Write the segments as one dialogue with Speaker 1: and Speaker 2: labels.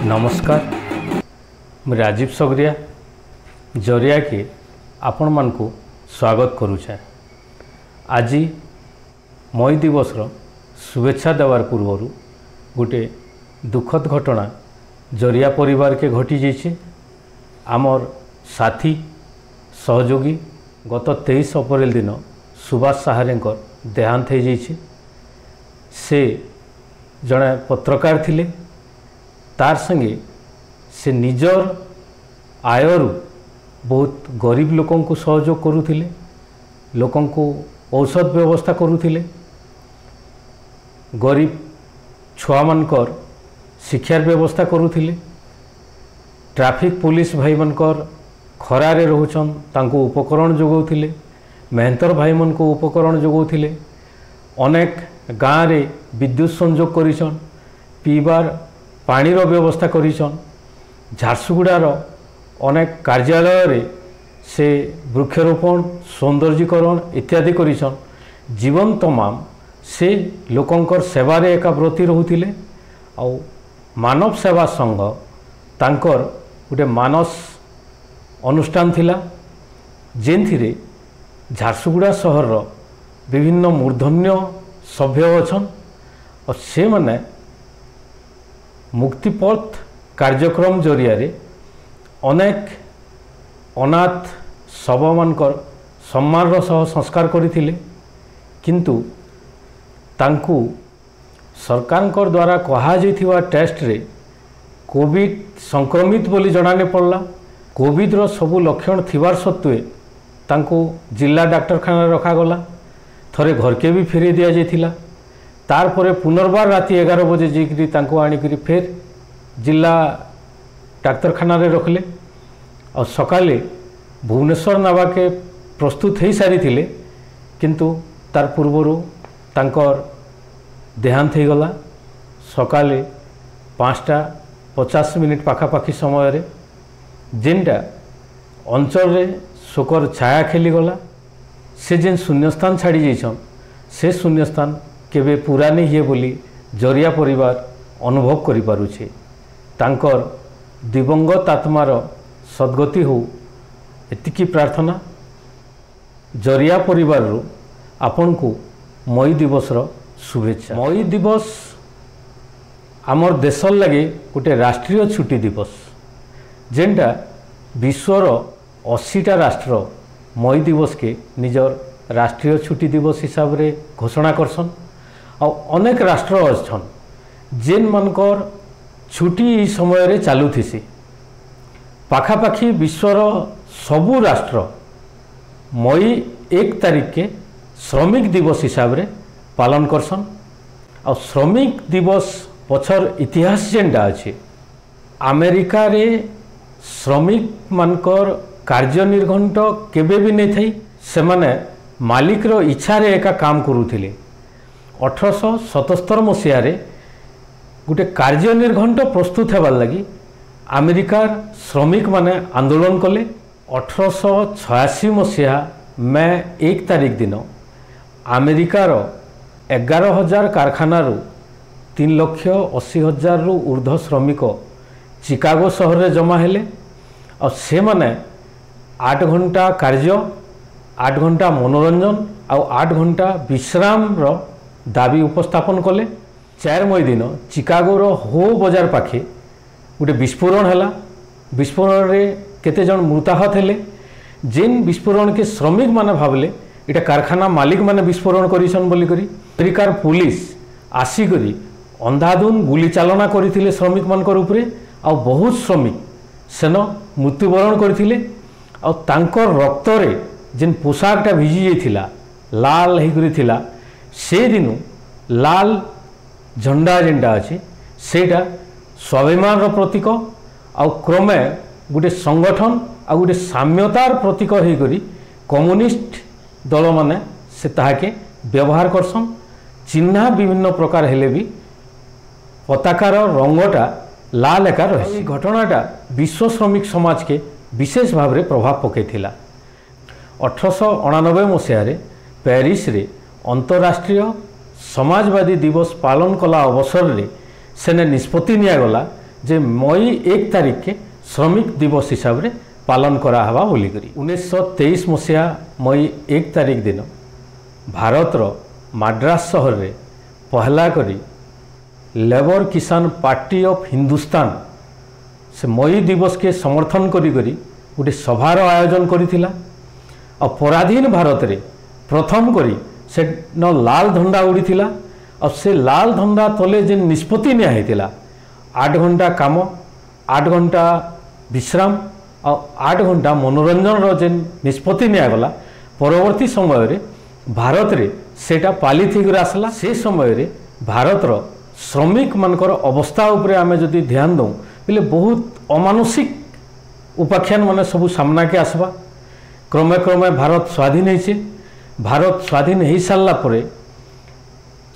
Speaker 1: नमस्कार मैं राजीव सगरिया जरिया के आपण मान को स्वागत करुचे। आज मई दिवस शुभेच्छा देवार पूर्व गोटे दुखद घटना जरिया परिवार के घटी जाइए। आमर साथी सहयोगी गत 23 अप्रैल दिन सुभाष साहारेंकर देहांत हो जाइए। से जड़े पत्रकार थिले, तार संगे से निजर आयरु बहुत गरीब लोकों को सहयोग करुथिले, लोकों को औषध व्यवस्था करुथिले, गरीब छुआ मानकर शिक्षार व्यवस्था करुथिले, ट्रैफिक पुलिस भाई मानकर खरारे रहुचन तांको उपकरण जोगाउथिले, मेहनतर भाई मन को उपकरण जोगाउथिले, अनेक गाँव रे विद्युत संयोग करिछन, पीबार पानी रो व्यवस्था करिछन। झारसुगुड़ार अनेक कार्यालय रे से वृक्षारोपण सौंदर्यीकरण इत्यादि करिछन। जीवन तमाम से लोकंकर सेवा रे एका व्रती रहुथिले। आ मानव सेवा संघ तांकर गोटे मानस अनुष्ठान थिला, जेनथिरे झारसुगुड़ा सहर विभिन्न मूर्धन्य सभ्य अच्छन और से माने मुक्तिपथ कार्यक्रम जरिया अनेक अनाथ शव मानकर सम्मान सह संस्कार करथिले। किंतु तांकु सरकार द्वारा कहा जाइथिबा टेस्ट रे कोविड संक्रमित बोली जणाने पड़ला। कोविड रो सबु लक्षण थिबार सत्वे तांकु जिला डाक्तरखाना रखागला। थरे घर के भी फेरे दिया जाइथिला। तार परे पुनर्बार राति 11 बजे जाकरी तांको आनिकरी फेर जिला डाक्तरखाना रे रखले और सकाले भुवनेश्वर नावा के प्रस्तुत हो सारी थिले। किंतु तार पूर्वरु तांकर देहांत हो गला। सकाले 5:50 पाखापाखि समय रे जेनटा अंचल रे शोकर छाया खेली गला। से जेन शून्यस्थान छाड़ी जाइछन से शून्यस्थान केबे पूरा नहीं है बोली जरिया परिवार अनुभव करि पारुछे। तांकर दिवंगत आत्मार सद्गति हो एतिकी प्रार्थना। जरिया परिवार रो आपन को मई दिवस रो शुभेच्छा। मई दिवस आमर देशर लगे गोटे राष्ट्रीय छुट्टी दिवस, जेनटा विश्वर 80टा राष्ट्र मई दिवस के निजर राष्ट्रीय छुट्टी दिवस हिसाब रे घोषणा करसन। और अनेक राष्ट्र अच्छन जेन मनकर छुट्टी समय रे चालू थीसी। पाखापाखि विश्वर सबु राष्ट्र मई 1 तारिख के श्रमिक दिवस हिसाब रे पालन करसन। और श्रमिक दिवस पछर इतिहास जेनटा अच्छे, अमेरिका रे श्रमिक मानकर कार्य निर्घंट केबे भी नहीं थी। से माने मालिक रो इच्छा रे एका काम करुथिले। 1877 मसीह गोटे कार्य निर्घंट प्रस्तुत होबार लगी अमेरिकार श्रमिक माने आंदोलन कले। 1886 मसीहा मे 1 तारिख दिन अमेरिकार 11,000 कारखाना 3,80,000 रु ऊर्ध्व श्रमिक चिकागो सहर रे जमा हेले। और से माने 8 घंटा कार्य, 8 घंटा मनोरंजन और 8 घंटा विश्राम रो दाबी उपस्थापन कले। 4 मई दिन चिकागोर हो बजार पाखे गोटे विस्फोरण हैला। विस्फोरण रे केते जन मृताहत हेले। जेन विस्फोरण के श्रमिक माने भावले इटा कारखाना मालिक माने विस्फोरण करिसन बोली करी अमेरिकार पुलिस आसिकरी अंधाधुन गुली चालना करथिले श्रमिक मानकर उपरे। आ बहुत श्रमिक सेन मृत्युवरण करथिले। और तांकर रक्त रे जेन पोशाकटा भिजी जाइथिला लाल हेकरी थिला, से दिनु लाल झंडा जेनटा अच्छे सेटा स्वाभिमान प्रतीक आउ क्रमे गोटे संगठन आ गोटे साम्यतार प्रतीक होकर कम्युनिस्ट दल माने से ताहाके व्यवहार करसन। चिन्हा विभिन्न प्रकार हेले भी पताकार रंगटा लाल एका रही। घटनाटा विश्व श्रमिक समाज के विशेष भाव में प्रभाव पकईला। 1889 मसीह पेरिस रे अंतर्राष्ट्रीय समाजवादी दिवस पालन कला अवसर रे सेने निष्पत्ति निगला जे मई 1 तारिख के श्रमिक दिवस हिसाब से पालन करा हवा बोली करी 1923 मसीहा मई 1 तारिख दिन भारतर माड्रास सहर रे पहला करी लेबर किसान पार्टी ऑफ हिंदुस्तान से मई दिवस के समर्थन करी गोटे सभार आयोजन करिथिला और पराधीन भारत रे प्रथम करी से न लाल झंडा उड़ीथिला और से लाल झंडा तले जेन निष्पत्ति निया हेतिला 8 घंटा काम 8 घंटा विश्राम और 8 घंटा मनोरंजन रो जेन निष्पत्ति निया गला परवर्ती समय रे भारत रे सेटा पालिथि कर आसला से समय रे भारतर श्रमिक मानकर अवस्था उपरे आमे जदि ध्यान दो बोले बहुत अमानुषिक उपाख्यान माने सब सामना के आसबा क्रमे क्रमे भारत स्वाधीन होइछे भारत स्वाधीन हो सारा पर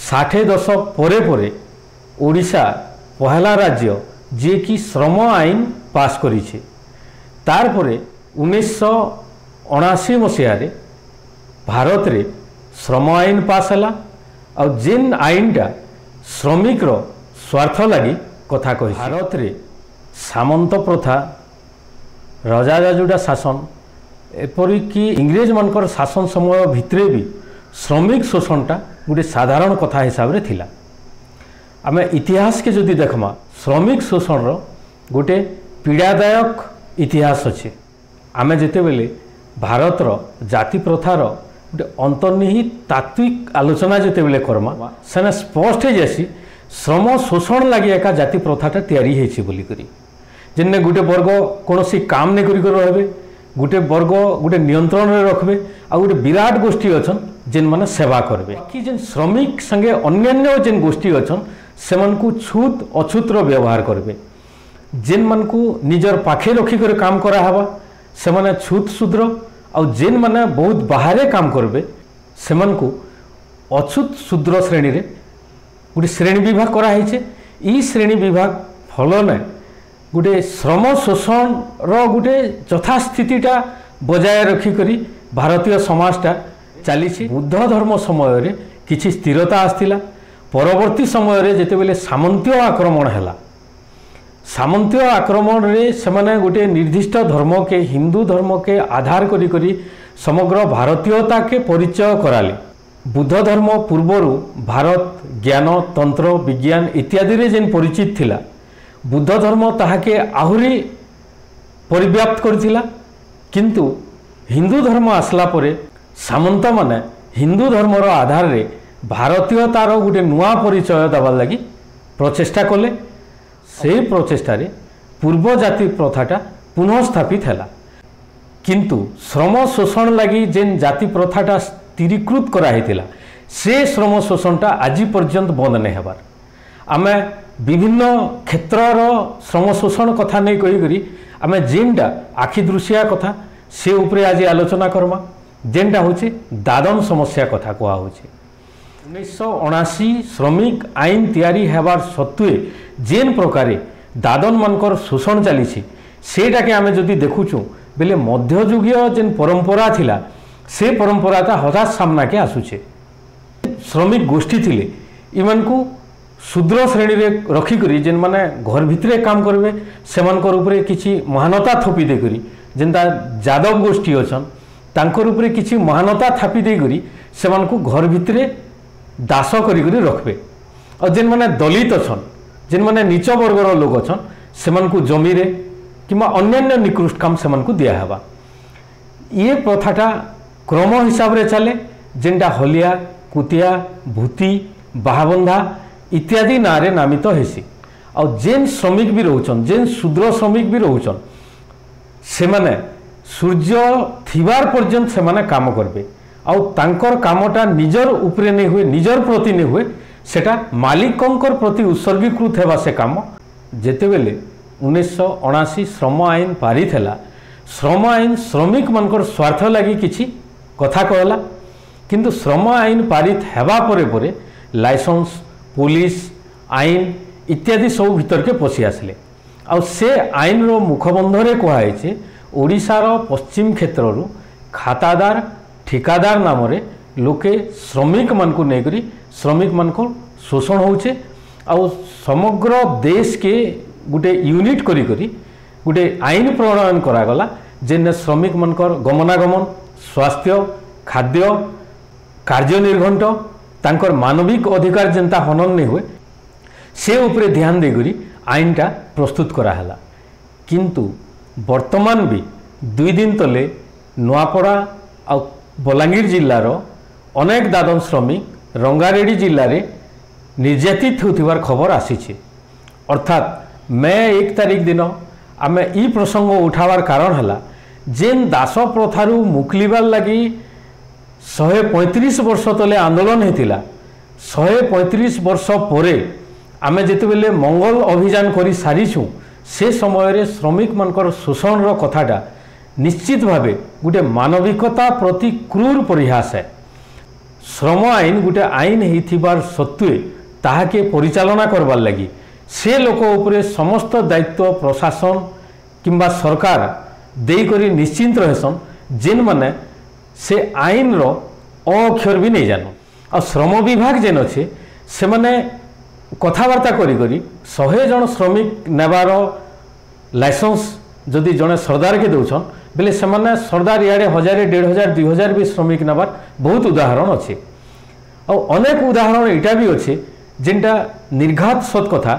Speaker 1: 60 दशक परे परे ओडिशा पहला राज्य जे कि श्रम आईन पास करिछे तार परे 1979 मसीह रे भारत रे श्रम आईन पास हला और जेन आईनटा श्रमिक रो स्वार्थ लगी कथा कहि भारत रे सामंत प्रथा राजा राजुड़ा शासन एपरिक इंग्रेज मानकर शासन समय भितरे भी श्रमिक शोषणटा गोटे साधारण कथा हिसाब रे थिला आमे इतिहास के जदि देखमा श्रमिक शोषण रो गोटे पीड़ादायक इतिहास अच्छे आमे जेते बेले भारतर जाति प्रथार गोटे अंतर्निहित तात्विक आलोचना जेते बेले करमा सेना स्पष्ट है जैसी श्रम शोषण लगी एका जाति प्रथाटा तैयारी हेछि बोली करी जिनने गोटे वर्ग कौन सी काम नहीं करी रहे गोटे वर्ग गोटे नियंत्रण में रखबे आ गोटे विराट गोष्ठी अच्छन जेन माने सेवा करबे कि जेन श्रमिक संगे अन्य जेन गोष्ठी अच्छन से मन को छूत अछूत रो व्यवहार करबे जेन मन को निजर पाखे रखी कर काम करा हवा से माने छूत शूद्र और जेन माने बहुत बाहरे काम करबे से मन को अछूत शूद्र श्रेणी रे गोटे श्रेणी विभाग करा हेचे ई श्रेणी विभाग फल ने गोटे श्रम शोषण रो गोटे यथास्थितिटा बजाय रखी करी भारतीय समाजटा चली बुद्ध धर्म समय रे किछि स्थिरता आस्तिला परवर्ती समय रे जेते बेले सामंत्य आक्रमण हैला सामंत्य आक्रमण रे सेमाने गोटे निर्दिष्ट धर्म के हिंदू धर्म के आधार करी करी समग्र भारतीयता के परिचय कराले बुद्ध धर्म पूर्वरु भारत ज्ञान तंत्र विज्ञान इत्यादि रे जेन परिचित थिला बुद्ध धर्म ताहाके आहुरी परिव्याप्त करथिला किंतु हिंदू धर्म आसला परे सामंत माने हिंदू धर्मर आधार रे भारतीयतार गोटे नुआ परिचय देवार लगी प्रचेष्टा कले से प्रचेष्टा रे पूर्व जाति प्रथाटा पुनः स्थापित हैला किंतु श्रम शोषण लगी जेन जाति प्रथाटा स्थिरीकृत करा हेतिला से श्रम शोषणटा आज पर्यंत बंद नहीं हेबार आमे विभिन्न क्षेत्रर श्रम शोषण कथा नहीं कही आमे जेनटा आखि दृश्या कथा से उपरे आज आलोचना करमा जेनटा होचे दादन समस्या कथा कहा होचे 1979 श्रमिक आईन तैयारी हेबार सत्वे जेन प्रकारे दादन मानकर शोषण चली सेटा के आमे जदि देखुचु बेले मध्ययुगीय जेन परंपरा थिला से परंपराटा हठात सामना के आसुचे श्रमिक गोष्ठी थिले इमान को शूद्र श्रेणी रे रखी करी जेन माने घर भितरे काम करबे सेमानकर उपरे किछि महानता थोपी दे करी जेनता यादव गोष्ठी अछन तांकर उपरे किछि महानता थापी दे करी सेमान को घर भितरे दास करी करी रखबे और जेन माने दलित अछन जेन माने नीच वर्गर लोक अछन सेमान को जमी रे किमा अन्य निकृष्ट काम सेमान को दिया हबा ये प्रथाटा क्रम हिसाब रे चले जेनटा हलिया कुतिया भूति बाहाबंधा इत्यादि नारे नामित हेसी और जेन श्रमिक भी रोचन जेन शूद्र श्रमिक भी रोचन से माने सूर्य थिबार पर्यंत से माने काम करबे और तांकर कामटा निजर उपरे नहीं हुए निजर प्रति नहीं हुए सेटा मालिकंकर प्रति उत्सर्गीकृत हेबा से काम जेते बेले 1979 श्रम आईन पारित हैला श्रम आईन श्रमिक मानकर स्वार्थ लगी किछि कथा कहला किंतु श्रम आईन पारित हेबा परे परे लाइसेंस पुलिस आईन इत्यादि सब भीतर के पशि आसले आ से आईन रो मुखबंधरे कहुए ओडिशार पश्चिम क्षेत्रु खातादार ठिकादार नाम रे लोके श्रमिक मान को नहीं श्रमिक मान को शोषण होचे आ समग्र देश के गोटे यूनिट करी गोटे आईन प्रणयन करागला जेन श्रमिक मनकर गमनागमन स्वास्थ्य खाद्य कार्य निर्घंट तांकर मानविक अधिकार जेनता हनन नहीं हुए से उपरे ध्यान देकरी आईनटा प्रस्तुत कराला। किंतु वर्तमान भी 2 दिन तले नुआपड़ा आ बलांगीर जिल्लार अनेक दादन श्रमिक रंगारेड्डी जिले में निर्यातित होतिबार खबर आसीছে। अर्थात मे 1 तारिख दिन आम ई प्रसंग उठावार कारण है जेन दास प्रथारू मुक्लिबार लगी 135 वर्ष तले आंदोलन होता 135 वर्ष पर आमे जितेबले मंगल अभियान करी सारीछू से समय श्रमिक मनकर शोषण कथाटा निश्चित भावे गोटे मानविकता प्रति क्रूर परिहास है। श्रम आईन गोटे आईन होइथिबार सत्वे ताहाके परिचालना करबार लगी से लोक उपरे समस्त दायित्व प्रशासन किंबा सरकार देकरी निश्चिंत रहेसन जेन माने से आईन रो अक्षर भी नहीं जान। आ श्रम विभाग जेन अच्छे से माने कथबार्ता करी 100 जन श्रमिक नेबार लाइसेंस जदि जड़े सरदार के दौन बेले से माने सरदार इे 1000 1500 2000 भी श्रमिक नेबार बहुत उदाहरण अच्छे। अनेक उदाहरण इटा भी अच्छे जेनटा निर्घात सत कथा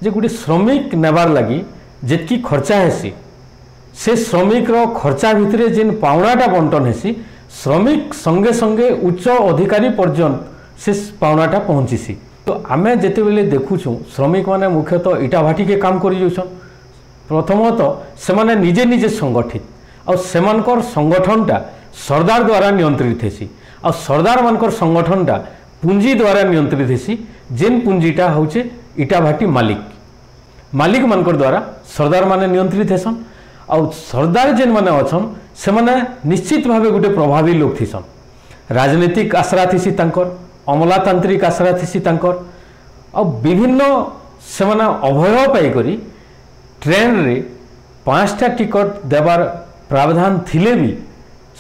Speaker 1: जे गोटे श्रमिक नेबार लगी जितकी खर्चा हेसी से श्रमिक रो खर्चा भितरे जेन पावनाटा बंटन हेसी श्रमिक संगे संगे उच्च अधिकारी पर्यंत से पावनाटा पहुँची। तो आमे जेते बेले देखुछू श्रमिक माने मुख्यतः इटा भाटी के काम करी जाउछन। प्रथमतः से माने निजे निजे संगठित और सेमानकर संगठनटा सरदार द्वारा नियंत्रित हेसी और सरदार मानकर संगठनटा पूंजी द्वारा नियंत्रित हेसी जेन पूंजीटा होचे इटा भाटी मालिक मानकर द्वारा सरदार माने नियंत्रित हेसन। और सरदार जेन माने अछन से माने निश्चित भावे गोटे प्रभावी लोक थिसन। राजनीतिक आसरा थिसी तांकर अमलातांत्रिक आसरा थिसी तांकर और विभिन्न से माने अभय पाई करी ट्रेन रे 5टा टिकट देवार प्रावधान थिले भी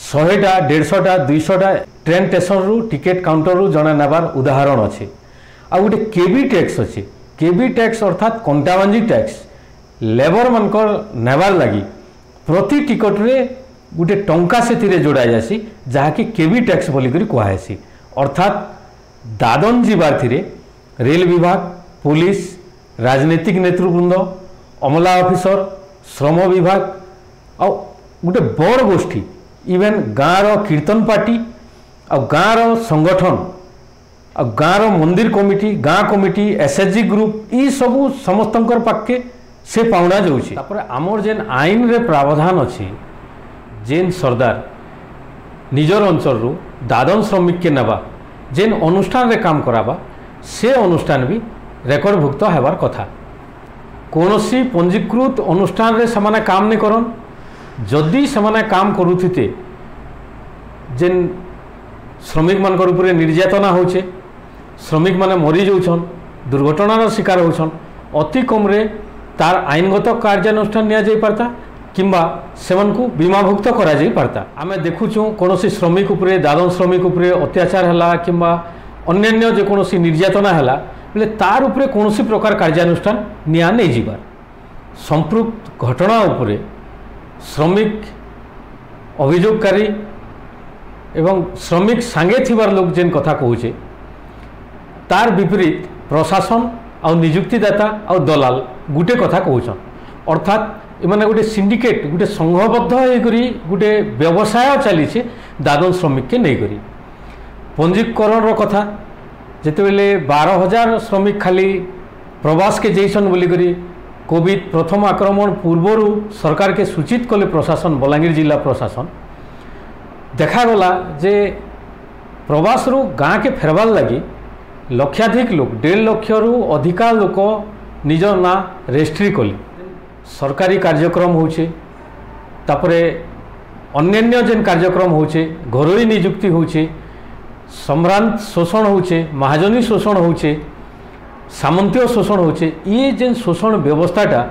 Speaker 1: 100टा 150टा 200टा ट्रेन स्टेशन रु टिकेट काउंटर रु जने नेबार उदाहरण अच्छे। आ गोटे केबी टैक्स अच्छे केबी टैक्स अर्थात कंटाबांजी टैक्स लेबर मानकर नेबार लगी प्रति टिकट रे गोटे टंका से जोड़ा जासी जहाँकि केबी टैक्स बोलिकी कहुसी। अर्थात दादन जीवार थिरे रेल विभाग पुलिस राजनीतिक नेतृवृंद अमला ऑफिसर श्रम विभाग और गोटे बड़ गोष्ठी इवेन गाँव कीर्तन पार्टी और गाँव संगठन और गाँव मंदिर कमिटी गाँ कमिटी एसएचजी ग्रुप ये सबू समस्तंकर पाखे से पाउना जाउछि। तापर आमर जेन आईन रे प्रावधान अच्छी जेन सरदार निजर अंचल रु दादन श्रमिक के नेबा जेन अनुष्ठान रे काम कराबा से अनुष्ठान भी रेकर्डभुक्त हेबार कथा। कौनसी पंजीकृत अनुष्ठान रे समाने काम नहीं करन जदि समाने काम करुथिते जेन श्रमिक मानकर उपरे निर्यातना होचे श्रमिक माने मरी जाउछन दुर्घटनार शिकार होछन अति कम रे तार आईनगत कार्यानुष्ठान निया जाई पारता किंबा सेमनकु बीमाभुक्त करा जाई पारता। आमे देखुछु कोनोसी श्रमिक उपरे दादन श्रमिक उपरे अत्याचार हला किंबा अन्यान्य जे कोनोसी निर्यातना हला बेले तार उपरे कोनोसी प्रकार कार्यानुष्ठान निया नहीं जीवार संपृक्त घटना उपरे श्रमिक अभियोगकारी एवं श्रमिक सांगे थिबार लोक जेन कथा कहूचे तार विपरीत प्रशासन और नियुक्तिदाता और दलाल गुटे कथा कहूछन। अर्थात एमाने गोटे सिंडिकेट गोटे संघबद्ध होकरी गोटे व्यवसाय चली दादन श्रमिक के नहीं करी पंजीकरण कथा जिते बेले 12,000 श्रमिक खाली प्रवास के जैसन बोलिकी कोविड प्रथम आक्रमण पूर्वर सरकार के सूचित कले प्रशासन बलांगीर जिला प्रशासन देखागला जे प्रवास रु गाँ के फेरबार लगी लक्षाधिक लोक 1.5 लाख रु अधिका लोक निज ना रेजिस्ट्री कले सरकारी कार्यक्रम होचे तापरे अन्यान्य जेन कार्यक्रम होचे घरोई नियुक्ति होचे सम्रांत शोषण होचे महाजनी शोषण होचे सामंतीय शोषण होचे ये जेन शोषण व्यवस्थाटा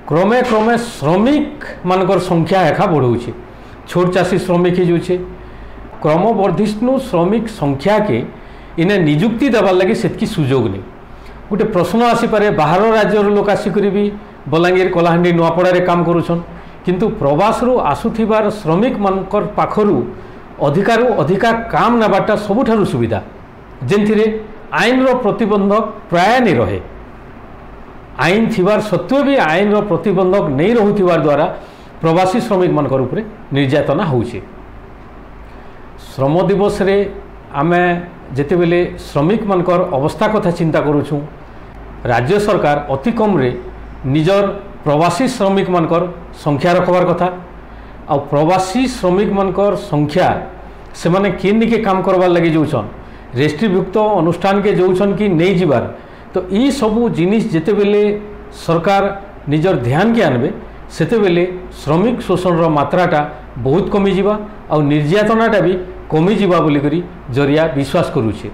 Speaker 1: क्रमे क्रमे श्रमिक मानकर संख्या एका बढ़ौचे छोट चाषी श्रमिक ही क्रमवर्धिष्णु श्रमिक संख्या के इन्हें नियुक्ति देवार लगे सेतकी सुजोग नहीं गोटे प्रश्न आसीपे बाहर राज्य लोक आसिक भी बलांगीर कलाहांडी नुआपड़ा काम करुछन किंतु प्रवासरू आसुथिबार श्रमिक मानकर पाखरू अधिकारु अधिका काम नबाटा सबुठारु सुविधा जेनथिरे आईन प्रतिबंधक प्राय नहीं रहे आईन थिबार सत्वे भी आईन प्रतिबंधक नहीं रहुथिबार द्वारा प्रवासी श्रमिक मानकर उपरे निर्यातना होउछे। श्रम दिवस रे आमे जेतेबेले श्रमिक मानकर अवस्था कथा चिंता करूछू राज्य सरकार अति कम रे निजर प्रवासी श्रमिक मानकर संख्या रखबार कथा आ प्रवासी श्रमिक मानकर संख्या से माने किन के काम करबार लगी जोछन रेस्ट्रीभुक्त अनुष्ठान के जोछन कि नहीं जीवार तो ई सबू जिनिस जेतेबेले सरकार निजर ध्यान के आनबे सेतेबेले श्रमिक शोषण मात्राटा बहुत कमी जीवा आ निर्यातनाटा भी कमी जीवा बोली करी जरिया विश्वास करूछे।